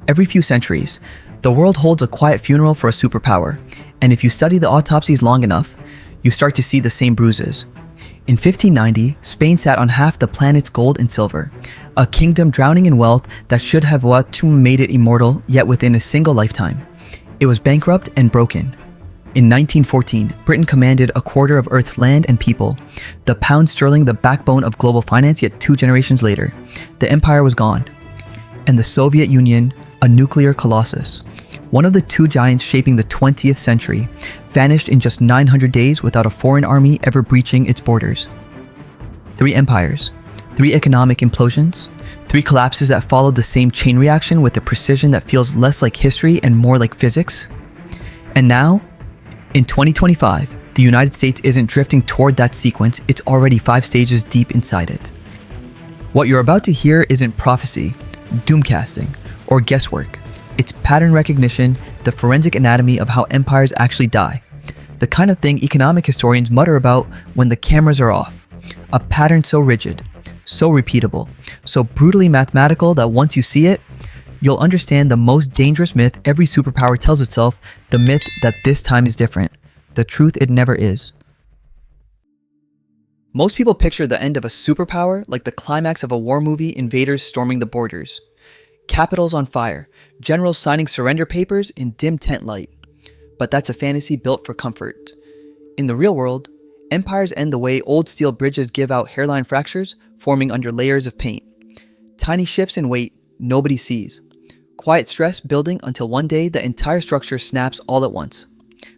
Every few centuries, the world holds a quiet funeral for a superpower, and if you study the autopsies long enough, you start to see the same bruises. In 1590, Spain sat on half the planet's gold and silver, a kingdom drowning in wealth that should have made it immortal, yet within a single lifetime. It was bankrupt and broken. In 1914, Britain commanded a quarter of Earth's land and people, the pound sterling the backbone of global finance, yet 2 generations later, the empire was gone. And the Soviet Union, a nuclear colossus, one of the 2 giants shaping the 20th century, vanished in just 900 days without a foreign army ever breaching its borders. 3 empires, 3 economic implosions, 3 collapses that followed the same chain reaction with a precision that feels less like history and more like physics. And now, in 2025, the United States isn't drifting toward that sequence, it's already 5 stages deep inside it. What you're about to hear isn't prophecy, doomcasting, or guesswork. It's pattern recognition, the forensic anatomy of how empires actually die. The kind of thing economic historians mutter about when the cameras are off. A pattern so rigid, so repeatable, so brutally mathematical that once you see it, you'll understand the most dangerous myth every superpower tells itself, the myth that this time is different. The truth it never is. Most people picture the end of a superpower like the climax of a war movie, invaders storming the borders. Capitals on fire, generals signing surrender papers in dim tent light. But that's a fantasy built for comfort. In the real world, empires end the way old steel bridges give out hairline fractures, forming under layers of paint. Tiny shifts in weight nobody sees. Quiet stress building until one day the entire structure snaps all at once.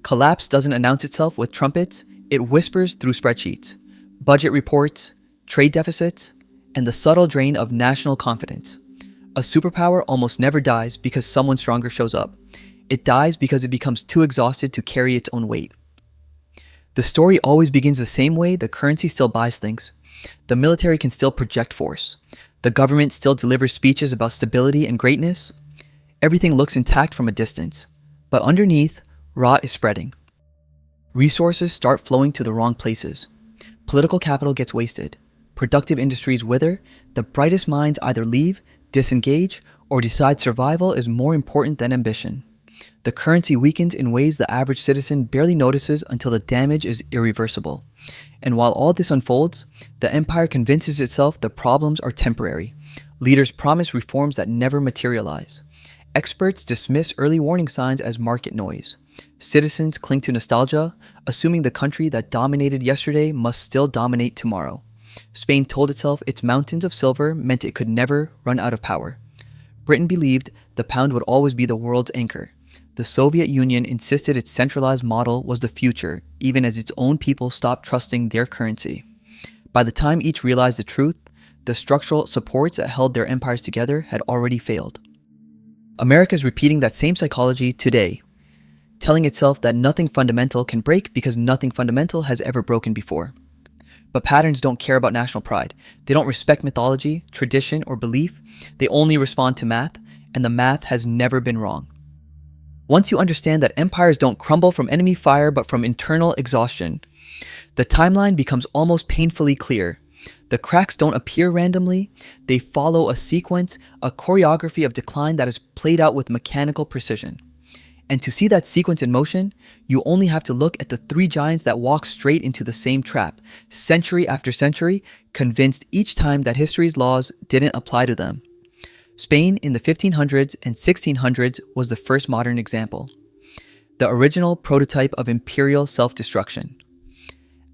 Collapse doesn't announce itself with trumpets, it whispers through spreadsheets, budget reports, trade deficits, and the subtle drain of national confidence. A superpower almost never dies because someone stronger shows up. It dies because it becomes too exhausted to carry its own weight. The story always begins the same way the currency still buys things. The military can still project force. The government still delivers speeches about stability and greatness. Everything looks intact from a distance, but underneath, rot is spreading. Resources start flowing to the wrong places. Political capital gets wasted. Productive industries wither. The brightest minds either leave, disengage, or decide survival is more important than ambition. The currency weakens in ways the average citizen barely notices until the damage is irreversible. And while all this unfolds, the empire convinces itself the problems are temporary. Leaders promise reforms that never materialize. Experts dismiss early warning signs as market noise. Citizens cling to nostalgia, assuming the country that dominated yesterday must still dominate tomorrow. Spain told itself its mountains of silver meant it could never run out of power. Britain believed the pound would always be the world's anchor. The Soviet Union insisted its centralized model was the future, even as its own people stopped trusting their currency. By the time each realized the truth, the structural supports that held their empires together had already failed. America is repeating that same psychology today, telling itself that nothing fundamental can break because nothing fundamental has ever broken before. But patterns don't care about national pride. They don't respect mythology, tradition, or belief. They only respond to math, and the math has never been wrong. Once you understand that empires don't crumble from enemy fire but from internal exhaustion, the timeline becomes almost painfully clear. The cracks don't appear randomly, they follow a sequence, a choreography of decline that is played out with mechanical precision. And to see that sequence in motion, you only have to look at the 3 giants that walk straight into the same trap, century after century, convinced each time that history's laws didn't apply to them. Spain in the 1500s and 1600s was the first modern example, the original prototype of imperial self-destruction.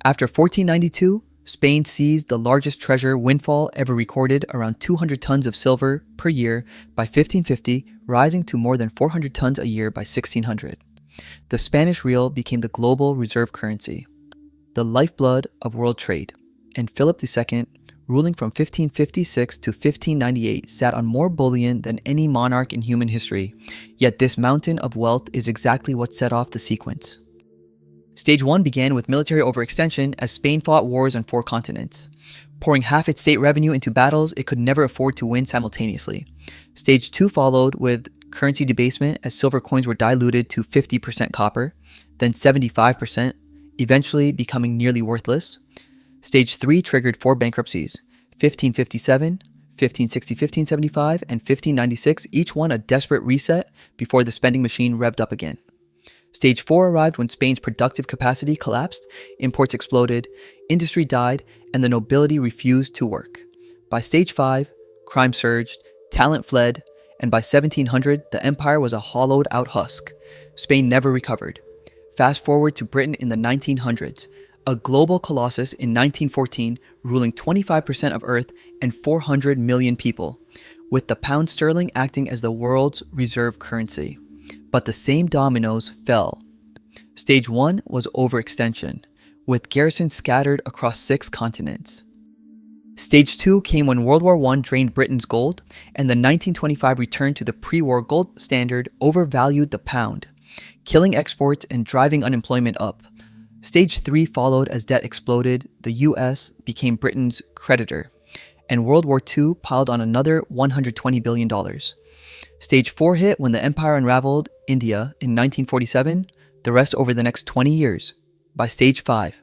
After 1492, Spain seized the largest treasure windfall ever recorded, around 200 tons of silver per year by 1550, rising to more than 400 tons a year by 1600. The Spanish real became the global reserve currency, the lifeblood of world trade, and Philip II, ruling from 1556 to 1598, sat on more bullion than any monarch in human history, yet this mountain of wealth is exactly what set off the sequence. Stage 1 began with military overextension as Spain fought wars on 4 continents, pouring half its state revenue into battles it could never afford to win simultaneously. Stage 2 followed with currency debasement as silver coins were diluted to 50% copper, then 75%, eventually becoming nearly worthless. Stage 3 triggered 4 bankruptcies, 1557, 1560-1575, and 1596, each one a desperate reset before the spending machine revved up again. Stage 4 arrived when Spain's productive capacity collapsed, imports exploded, industry died, and the nobility refused to work. By Stage 5, crime surged, talent fled, and by 1700, the empire was a hollowed-out husk. Spain never recovered. Fast forward to Britain in the 1900s, a global colossus in 1914 ruling 25% of Earth and 400 million people, with the pound sterling acting as the world's reserve currency. But the same dominoes fell. Stage 1 was overextension, with garrisons scattered across 6 continents. Stage 2 came when World War I drained Britain's gold, and the 1925 return to the pre-war gold standard overvalued the pound, killing exports and driving unemployment up. Stage 3 followed as debt exploded, the US became Britain's creditor, and World War II piled on another $120 billion. Stage 4 hit when the empire unraveled India in 1947, the rest over the next 20 years. By Stage 5,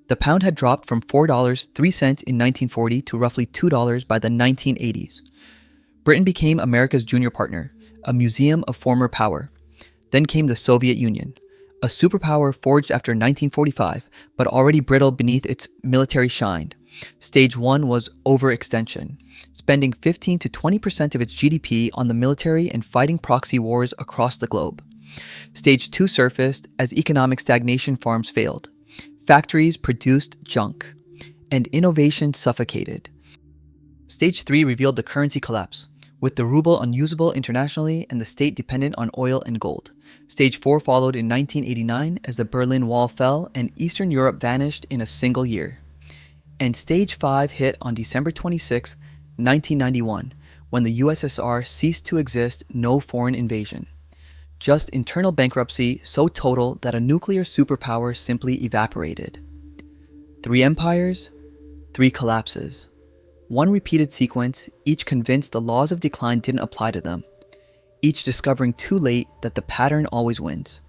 the pound had dropped from $4.03 in 1940 to roughly $2 by the 1980s. Britain became America's junior partner, a museum of former power. Then came the Soviet Union, a superpower forged after 1945, but already brittle beneath its military shine. Stage 1 was overextension, spending 15 to 20% of its GDP on the military and fighting proxy wars across the globe. Stage 2 surfaced as economic stagnation farms failed. Factories produced junk, and innovation suffocated. Stage 3 revealed the currency collapse, with the ruble unusable internationally and the state dependent on oil and gold. Stage 4 followed in 1989 as the Berlin Wall fell and Eastern Europe vanished in a single year. And Stage 5 hit on December 26, 1991, when the USSR ceased to exist, no foreign invasion. Just internal bankruptcy so total that a nuclear superpower simply evaporated. 3 empires, 3 collapses. One repeated sequence, each convinced the laws of decline didn't apply to them, each discovering too late that the pattern always wins.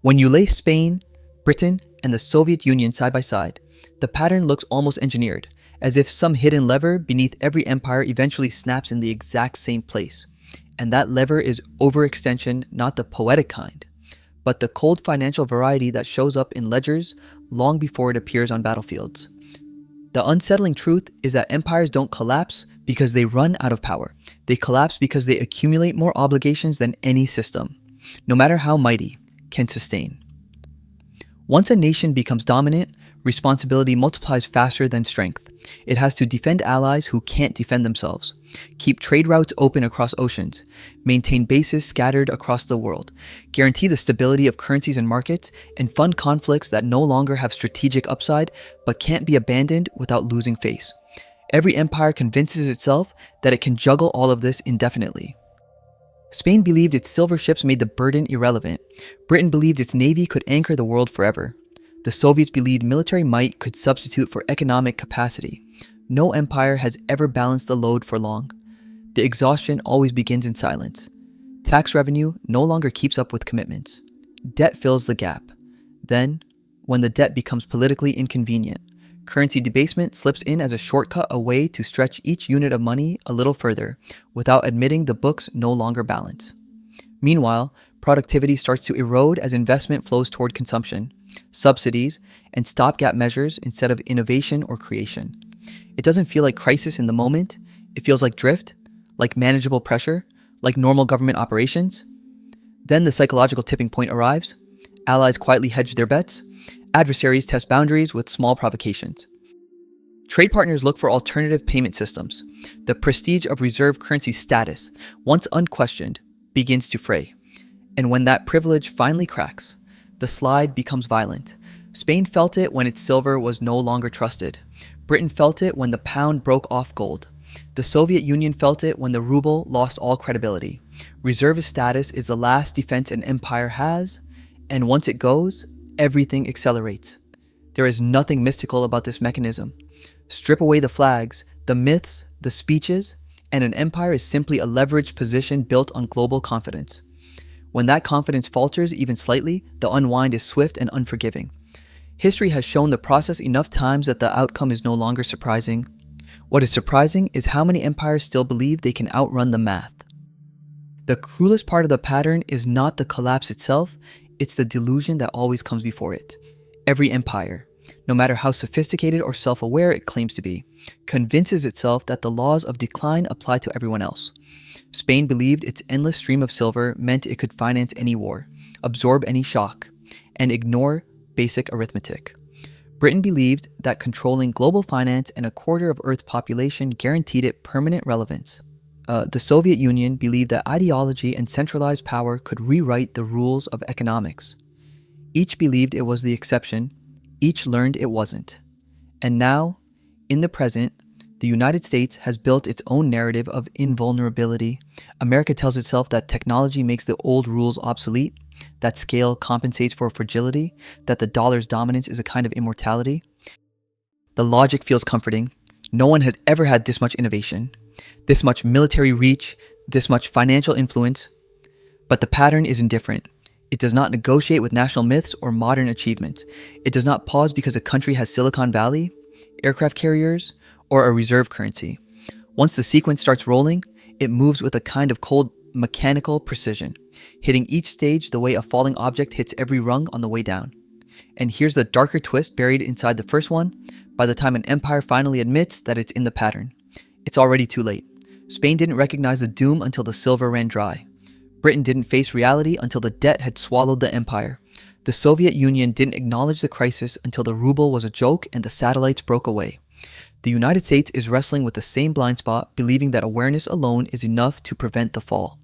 When you lay Spain, Britain, and the Soviet Union side by side, the pattern looks almost engineered, as if some hidden lever beneath every empire eventually snaps in the exact same place. And that lever is overextension, not the poetic kind, but the cold financial variety that shows up in ledgers long before it appears on battlefields. The unsettling truth is that empires don't collapse because they run out of power. They collapse because they accumulate more obligations than any system, no matter how mighty, can sustain. Once a nation becomes dominant, responsibility multiplies faster than strength. It has to defend allies who can't defend themselves, keep trade routes open across oceans, maintain bases scattered across the world, guarantee the stability of currencies and markets, and fund conflicts that no longer have strategic upside but can't be abandoned without losing face. Every empire convinces itself that it can juggle all of this indefinitely. Spain believed its silver ships made the burden irrelevant. Britain believed its navy could anchor the world forever. The Soviets believed military might could substitute for economic capacity. No empire has ever balanced the load for long. The exhaustion always begins in silence. Tax revenue no longer keeps up with commitments. Debt fills the gap. Then, when the debt becomes politically inconvenient, currency debasement slips in as a shortcut, a way to stretch each unit of money a little further, without admitting the books no longer balance. Meanwhile, productivity starts to erode as investment flows toward consumption, subsidies, and stopgap measures instead of innovation or creation. It doesn't feel like crisis in the moment. It feels like drift, like manageable pressure, like normal government operations. Then the psychological tipping point arrives. Allies quietly hedge their bets. Adversaries test boundaries with small provocations. Trade partners look for alternative payment systems. The prestige of reserve currency status, once unquestioned, begins to fray. And when that privilege finally cracks, the slide becomes violent. Spain felt it when its silver was no longer trusted. Britain felt it when the pound broke off gold. The Soviet Union felt it when the ruble lost all credibility. Reservist status is the last defense an empire has, and once it goes, everything accelerates. There is nothing mystical about this mechanism. Strip away the flags, the myths, the speeches, and an empire is simply a leveraged position built on global confidence. When that confidence falters even slightly, the unwind is swift and unforgiving. History has shown the process enough times that the outcome is no longer surprising. What is surprising is how many empires still believe they can outrun the math. The cruelest part of the pattern is not the collapse itself, it's the delusion that always comes before it. Every empire, no matter how sophisticated or self-aware it claims to be, convinces itself that the laws of decline apply to everyone else. Spain believed its endless stream of silver meant it could finance any war, absorb any shock, and ignore basic arithmetic. Britain believed that controlling global finance and a quarter of Earth's population guaranteed it permanent relevance. The Soviet Union believed that ideology and centralized power could rewrite the rules of economics. Each believed it was the exception, each learned it wasn't. And now, in the present, the United States has built its own narrative of invulnerability. America tells itself that technology makes the old rules obsolete, that scale compensates for fragility, that the dollar's dominance is a kind of immortality. The logic feels comforting. No one has ever had this much innovation, this much military reach, this much financial influence. But the pattern is indifferent. It does not negotiate with national myths or modern achievements. It does not pause because a country has Silicon Valley, aircraft carriers, or a reserve currency. Once the sequence starts rolling, it moves with a kind of cold, mechanical precision, hitting each stage the way a falling object hits every rung on the way down. And here's the darker twist buried inside the first one. By the time an empire finally admits that it's in the pattern, it's already too late. Spain didn't recognize the doom until the silver ran dry. Britain didn't face reality until the debt had swallowed the empire. The Soviet Union didn't acknowledge the crisis until the ruble was a joke and the satellites broke away. The United States is wrestling with the same blind spot, believing that awareness alone is enough to prevent the fall.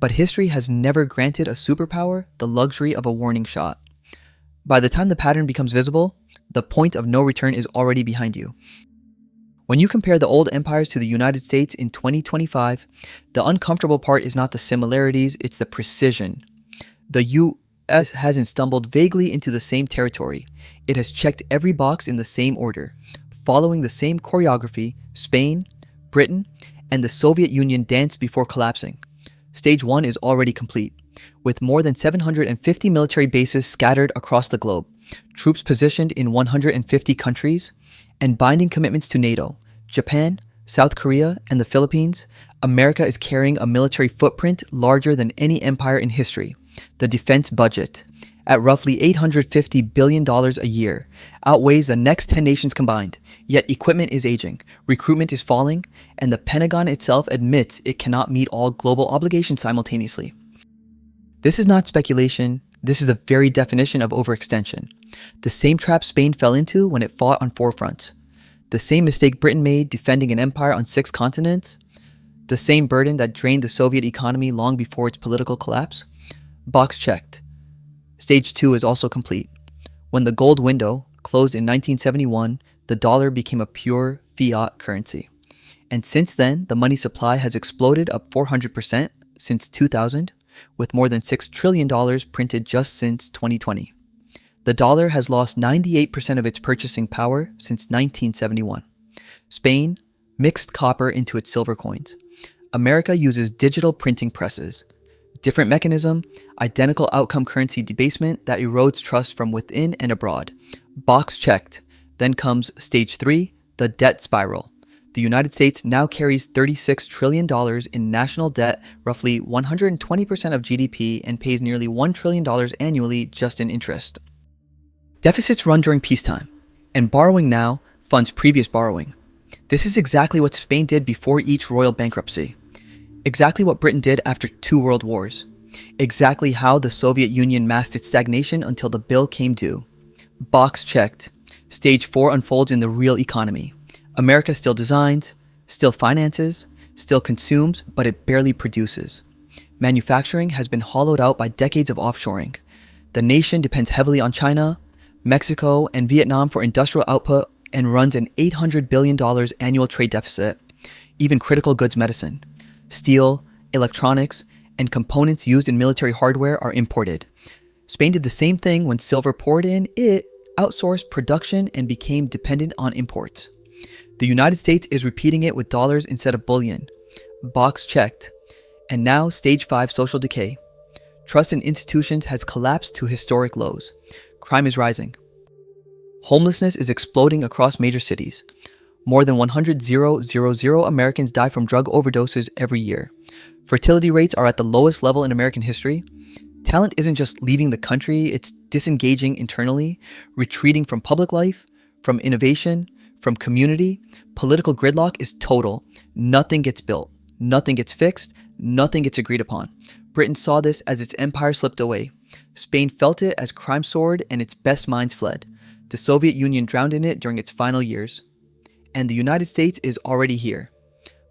But history has never granted a superpower the luxury of a warning shot. By the time the pattern becomes visible, the point of no return is already behind you. When you compare the old empires to the United States in 2025, the uncomfortable part is not the similarities, it's the precision. The US hasn't stumbled vaguely into the same territory. It has checked every box in the same order, following the same choreography. Spain, Britain, and the Soviet Union danced before collapsing. Stage 1 is already complete, with more than 750 military bases scattered across the globe, troops positioned in 150 countries, and binding commitments to NATO, Japan, South Korea, and the Philippines. America is carrying a military footprint larger than any empire in history. The defense budget, at roughly $850 billion a year, outweighs the next 10 nations combined. Yet equipment is aging, recruitment is falling, and the Pentagon itself admits it cannot meet all global obligations simultaneously. This is not speculation, this is the very definition of overextension. The same trap Spain fell into when it fought on 4 fronts. The same mistake Britain made defending an empire on 6 continents. The same burden that drained the Soviet economy long before its political collapse. Box checked. Stage 2 is also complete. When the gold window closed in 1971, the dollar became a pure fiat currency. And since then, the money supply has exploded up 400% since 2000, with more than $6 trillion printed just since 2020. The dollar has lost 98% of its purchasing power since 1971. Spain mixed copper into its silver coins. America uses digital printing presses. Different mechanism, identical outcome currency debasement that erodes trust from within and abroad. Box checked. Then comes stage 3, the debt spiral. The United States now carries $36 trillion in national debt, roughly 120% of GDP, and pays nearly $1 trillion annually just in interest. Deficits run during peacetime, and borrowing now funds previous borrowing. This is exactly what Spain did before each royal bankruptcy. Exactly what Britain did after 2 world wars. Exactly how the Soviet Union masked its stagnation until the bill came due. Box checked. Stage 4 unfolds in the real economy. America still designs, still finances, still consumes, but it barely produces. Manufacturing has been hollowed out by decades of offshoring. The nation depends heavily on China, Mexico, and Vietnam for industrial output and runs an $800 billion annual trade deficit. Even critical goods medicine, steel, electronics, and components used in military hardware are imported. Spain did the same thing when silver poured in. It outsourced production and became dependent on imports. The United States is repeating it with dollars instead of bullion. Box checked. And now stage 5 social decay. Trust in institutions has collapsed to historic lows. Crime is rising. Homelessness is exploding across major cities. More than 100,000 Americans die from drug overdoses every year. Fertility rates are at the lowest level in American history. Talent isn't just leaving the country, it's disengaging internally, retreating from public life, from innovation, from community. Political gridlock is total. Nothing gets built, nothing gets fixed, nothing gets agreed upon. Britain saw this as its empire slipped away. Spain felt it as crime soared and its best minds fled. The Soviet Union drowned in it during its final years. And the United States is already here.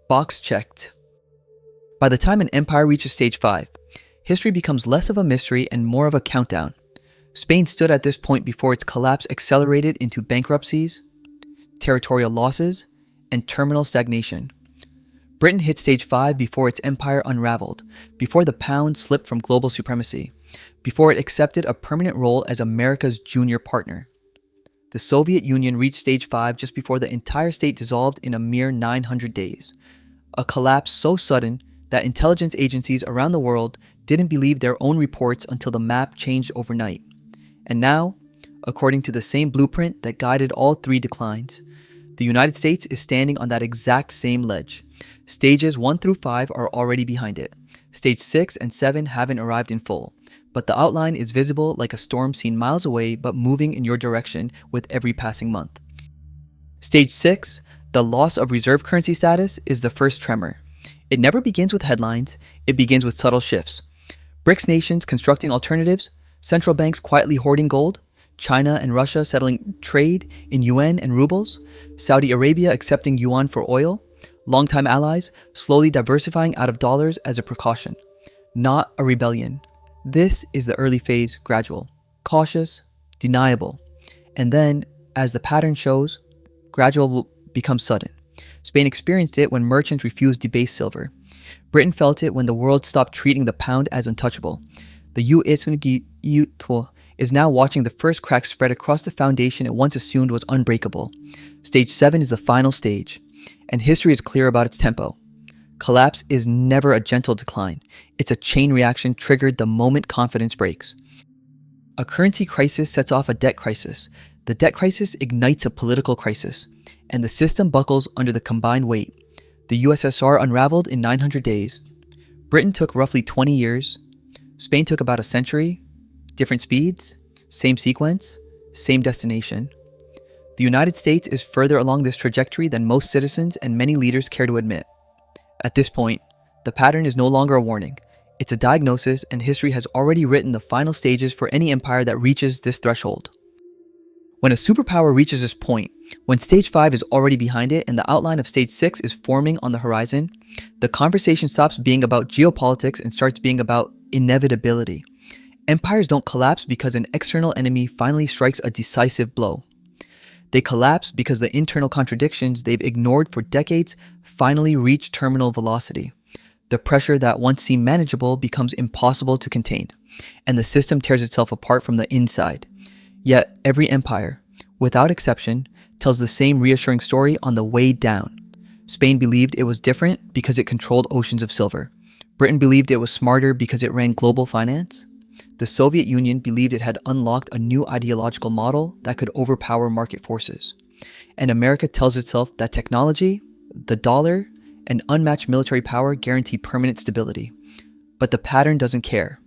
Box checked. By the time an empire reaches stage 5, history becomes less of a mystery and more of a countdown. Spain stood at this point before its collapse accelerated into bankruptcies, territorial losses, and terminal stagnation. Britain hit stage 5 before its empire unraveled, before the pound slipped from global supremacy, before it accepted a permanent role as America's junior partner. The Soviet Union reached stage 5 just before the entire state dissolved in a mere 900 days. A collapse so sudden that intelligence agencies around the world didn't believe their own reports until the map changed overnight. And now, according to the same blueprint that guided all 3 declines, the United States is standing on that exact same ledge. Stages 1 through 5 are already behind it. Stage 6 and 7 haven't arrived in full, but the outline is visible like a storm seen miles away but moving in your direction with every passing month. Stage 6, the loss of reserve currency status, is the first tremor. It never begins with headlines, it begins with subtle shifts. BRICS nations constructing alternatives, central banks quietly hoarding gold, China and Russia settling trade in yuan and rubles, Saudi Arabia accepting yuan for oil, longtime allies slowly diversifying out of dollars as a precaution. Not a rebellion. This is the early phase, gradual, cautious, deniable. And then, as the pattern shows, gradual will become sudden. Spain experienced it when merchants refused debased silver. Britain felt it when the world stopped treating the pound as untouchable. The USSR is now watching the first cracks spread across the foundation it once assumed was unbreakable. Stage 7 is the final stage, and history is clear about its tempo. Collapse is never a gentle decline. It's a chain reaction triggered the moment confidence breaks. A currency crisis sets off a debt crisis. The debt crisis ignites a political crisis, and the system buckles under the combined weight. The USSR unraveled in 900 days. Britain took roughly 20 years. Spain took about a century. Different speeds, same sequence, same destination. The United States is further along this trajectory than most citizens and many leaders care to admit. At this point, the pattern is no longer a warning. It's a diagnosis, and history has already written the final stages for any empire that reaches this threshold. When a superpower reaches this point, when stage 5 is already behind it and the outline of stage 6 is forming on the horizon, the conversation stops being about geopolitics and starts being about inevitability. Empires don't collapse because an external enemy finally strikes a decisive blow. They collapse because the internal contradictions they've ignored for decades finally reach terminal velocity. The pressure that once seemed manageable becomes impossible to contain, and the system tears itself apart from the inside. Yet every empire, without exception, tells the same reassuring story on the way down. Spain believed it was different because it controlled oceans of silver. Britain believed it was smarter because it ran global finance. The Soviet Union believed it had unlocked a new ideological model that could overpower market forces. And America tells itself that technology, the dollar, and unmatched military power guarantee permanent stability. But the pattern doesn't care.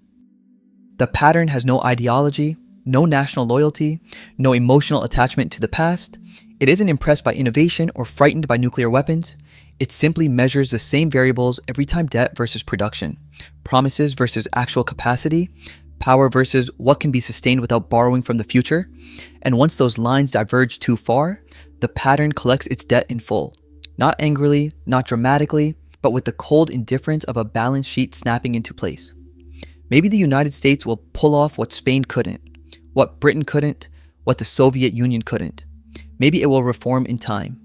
The pattern has no ideology, no national loyalty, no emotional attachment to the past. It isn't impressed by innovation or frightened by nuclear weapons. It simply measures the same variables every time: debt versus production, promises versus actual capacity, power versus what can be sustained without borrowing from the future. And once those lines diverge too far, the pattern collects its debt in full. Not angrily, not dramatically, but with the cold indifference of a balance sheet snapping into place. Maybe the United States will pull off what Spain couldn't, what Britain couldn't, what the Soviet Union couldn't. Maybe it will reform in time,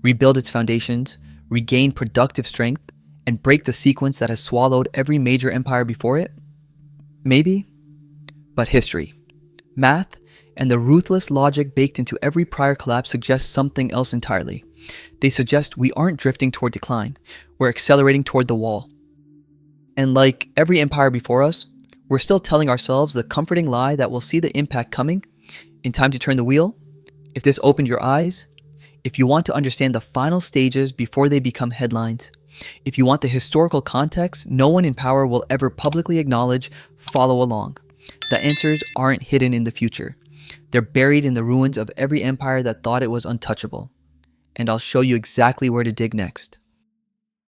rebuild its foundations, regain productive strength, and break the sequence that has swallowed every major empire before it. Maybe. But history, math, and the ruthless logic baked into every prior collapse suggest something else entirely. They suggest we aren't drifting toward decline, we're accelerating toward the wall. And like every empire before us, we're still telling ourselves the comforting lie that we'll see the impact coming in time to turn the wheel. If this opened your eyes, If you want to understand the final stages before they become headlines, if you want the historical context no one in power will ever publicly acknowledge, follow along. The answers aren't hidden in the future. They're buried in the ruins of every empire that thought it was untouchable. And I'll show you exactly where to dig next.